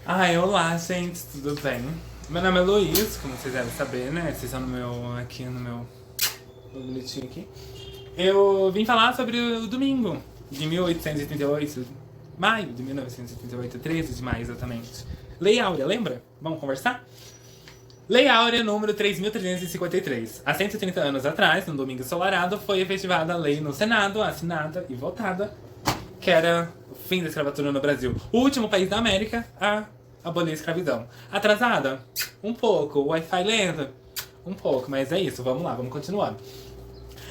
Ai, olá, gente, tudo bem? Meu nome é Luiz, como vocês devem saber, né? Vocês estão aqui no meu bonitinho aqui. Eu vim falar sobre o domingo de 1838, maio de 1938, 13 de maio exatamente. Lei Áurea, lembra? Vamos conversar? Lei Áurea número 3.353. Há 130 anos atrás, no domingo ensolarado, foi efetivada a lei no Senado, assinada e votada, que era o fim da escravatura no Brasil. O último país da América a abolir a escravidão. Atrasada? Um pouco. Wi-Fi lento? Um pouco, mas é isso. Vamos lá, vamos continuar.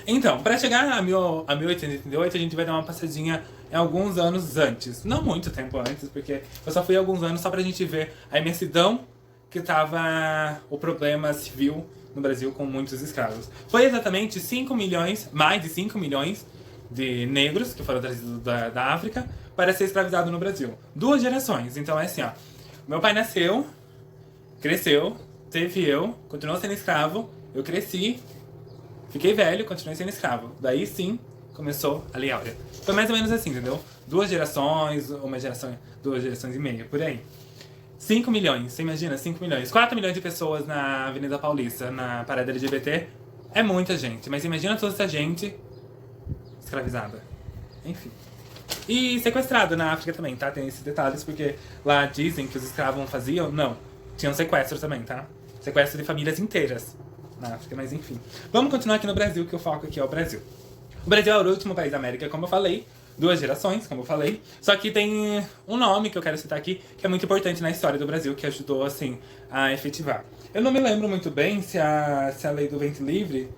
Então, para chegar a 1838, a gente vai dar uma passadinha em alguns anos antes. Não muito tempo antes, porque eu só fui alguns anos só pra gente ver a imensidão que tava o problema civil no Brasil com muitos escravos. Foi exatamente 5 milhões, mais de 5 milhões de negros que foram trazidos da África para ser escravizado no Brasil. 2 gerações. Então é assim, ó. Meu pai nasceu, cresceu, teve eu, continuou sendo escravo, eu cresci, fiquei velho, continuei sendo escravo. Daí sim, começou a Lei Áurea. Foi mais ou menos assim, entendeu? 2 gerações, uma geração, 2 gerações e meia, por aí. 5 milhões, você imagina? 5 milhões. 4 milhões de pessoas na Avenida Paulista, na parada LGBT. É muita gente, mas imagina toda essa gente escravizada. Enfim. E sequestrado na África também, tá? Tem esses detalhes, porque lá dizem que os escravos faziam. Não. Tinham sequestro também, tá? Sequestro de famílias inteiras na África, mas enfim. Vamos continuar aqui no Brasil, que o foco aqui é o Brasil. O Brasil é o último país da América, como eu falei. 2 gerações, como eu falei. Só que tem um nome que eu quero citar aqui, que é muito importante na história do Brasil, que ajudou, assim, a efetivar. Eu não me lembro muito bem se a lei do ventre livre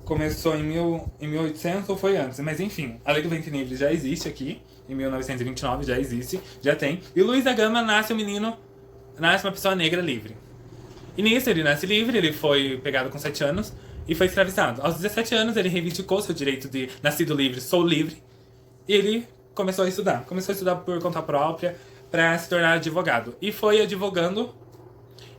começou em 1800 ou foi antes, mas enfim, a lei do ventre livre já existe aqui, em 1929 já existe, já tem. E o Luiz da Gama nasce um menino, nasce uma pessoa negra livre. E nisso ele nasce livre, ele foi pegado com 7 anos e foi escravizado. Aos 17 anos ele reivindicou seu direito de nascido livre, sou livre, e ele começou a estudar por conta própria para se tornar advogado. E foi advogando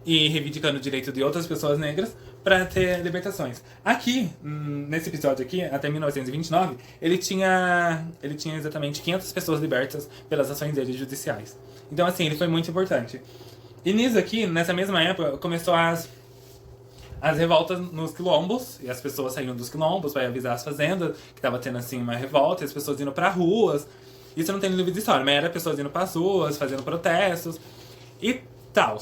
e reivindicando o direito de outras pessoas negras para ter libertações. Aqui, nesse episódio aqui, até 1929, ele tinha exatamente 500 pessoas libertas pelas ações dele judiciais. Então, assim, ele foi muito importante. E nisso aqui, nessa mesma época, começou as revoltas nos quilombos, e as pessoas saíram dos quilombos para avisar as fazendas que tava tendo, assim, uma revolta, e as pessoas indo para ruas. Isso não tem livro de história, mas era pessoas indo para as ruas, fazendo protestos e tal.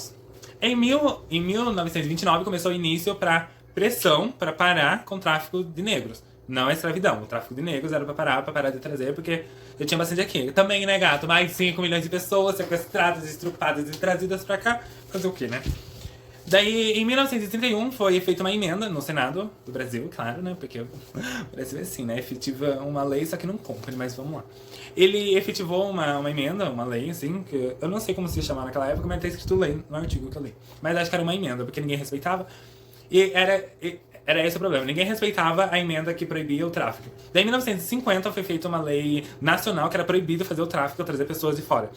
Em 1929 começou o início para pressão para parar com o tráfico de negros. Não a escravidão, o tráfico de negros era para parar de trazer, porque eu tinha bastante aqui. Também, né, gato? Mais de 5 milhões de pessoas sequestradas, estrupadas e trazidas para cá. Fazer o quê, né? Daí, em 1931, foi feita uma emenda no Senado do Brasil, claro, né? Porque o Brasil é assim, né? Efetiva uma lei, só que não cumpre, mas vamos lá. Ele efetivou uma emenda, uma lei, assim, que eu não sei como se chamar naquela época, mas tá escrito lei no artigo que eu li. Mas acho que era uma emenda, porque ninguém respeitava. E era esse o problema, ninguém respeitava a emenda que proibia o tráfico. Daí, em 1950, foi feita uma lei nacional que era proibido fazer o tráfico, trazer pessoas de fora.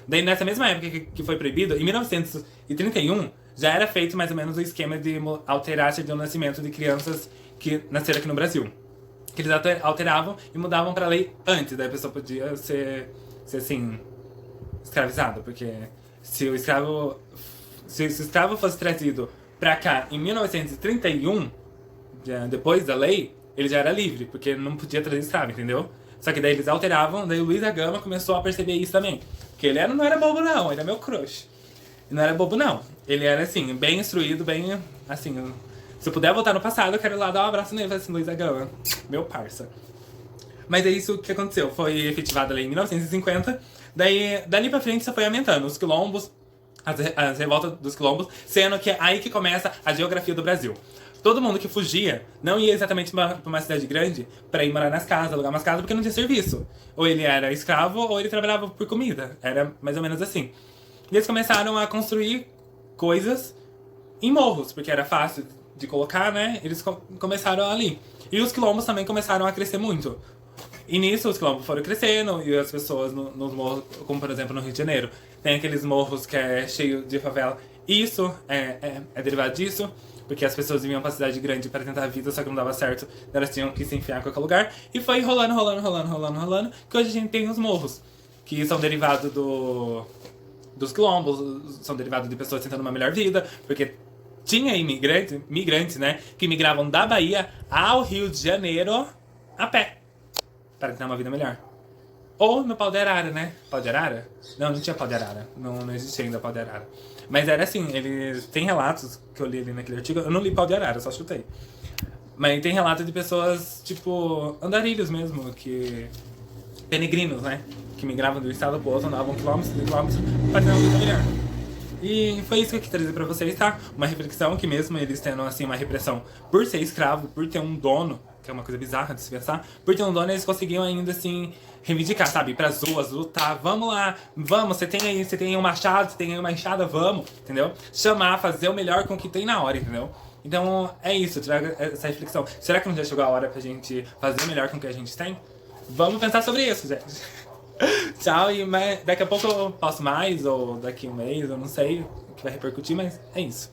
Daí, nessa mesma época que foi proibido, em 1931, já era feito mais ou menos o esquema de alterar a certidão de nascimento de crianças que nasceram aqui no Brasil. Que eles alteravam e mudavam pra lei antes, daí a pessoa podia ser assim, escravizada, porque se o escravo fosse trazido pra cá em 1931, depois da lei, ele já era livre, porque não podia trazer escravo, entendeu? Só que daí eles alteravam, daí o Luiz da Gama começou a perceber isso também. Porque ele não era bobo não, ele era meu crush. Ele não era bobo não, ele era assim, bem instruído, bem assim... Se eu puder voltar no passado, eu quero ir lá dar um abraço nele e falar assim, Luiz da Gama, meu parça. Mas é isso que aconteceu, foi efetivada a lei em 1950, daí dali pra frente só foi aumentando os quilombos, as revoltas dos quilombos, sendo que é aí que começa a geografia do Brasil. Todo mundo que fugia não ia exatamente pra uma cidade grande pra ir morar nas casas, alugar umas casas, porque não tinha serviço. Ou ele era escravo, ou ele trabalhava por comida. Era mais ou menos assim. E eles começaram a construir coisas em morros, porque era fácil de colocar, né? Eles começaram ali. E os quilombos também começaram a crescer muito. E nisso os quilombos foram crescendo, e as pessoas nos morros, como por exemplo no Rio de Janeiro, tem aqueles morros que é cheio de favela. Isso é derivado disso, porque as pessoas vinham pra cidade grande para tentar a vida, só que não dava certo, elas tinham que se enfiar em qualquer lugar. E foi rolando, que hoje a gente tem os morros, que são derivados dos quilombos, são derivados de pessoas tentando uma melhor vida, porque tinha imigrantes, né, que migravam da Bahia ao Rio de Janeiro a pé, para ter uma vida melhor. Ou no pau de arara, né? Pau de arara? Não, não tinha pau de arara. Não existia ainda pau de arara. Mas era assim, eles... Tem relatos que eu li ali naquele artigo. Eu não li pau de arara, só chutei. Mas tem relatos de pessoas, tipo, andarilhos mesmo, que... Peregrinos, né? Que migravam do estado pro outro, andavam quilômetros e quilômetros para ter uma vida melhor. E foi isso que eu quis trazer pra vocês, tá? Uma reflexão que mesmo eles tendo, assim, uma repressão por ser escravo, por ter um dono, que é uma coisa bizarra de se pensar, por ter um dono, eles conseguiam ainda, assim, reivindicar, sabe? Ir pras ruas, lutar, vamos lá, vamos, você tem um machado, você tem aí uma enxada, vamos, entendeu? Chamar, fazer o melhor com o que tem na hora, entendeu? Então, é isso, eu trago essa reflexão. Será que não já chegou a hora pra gente fazer o melhor com o que a gente tem? Vamos pensar sobre isso, gente. Tchau, e daqui a pouco eu posto mais, ou daqui um mês, eu não sei o que vai repercutir, mas é isso.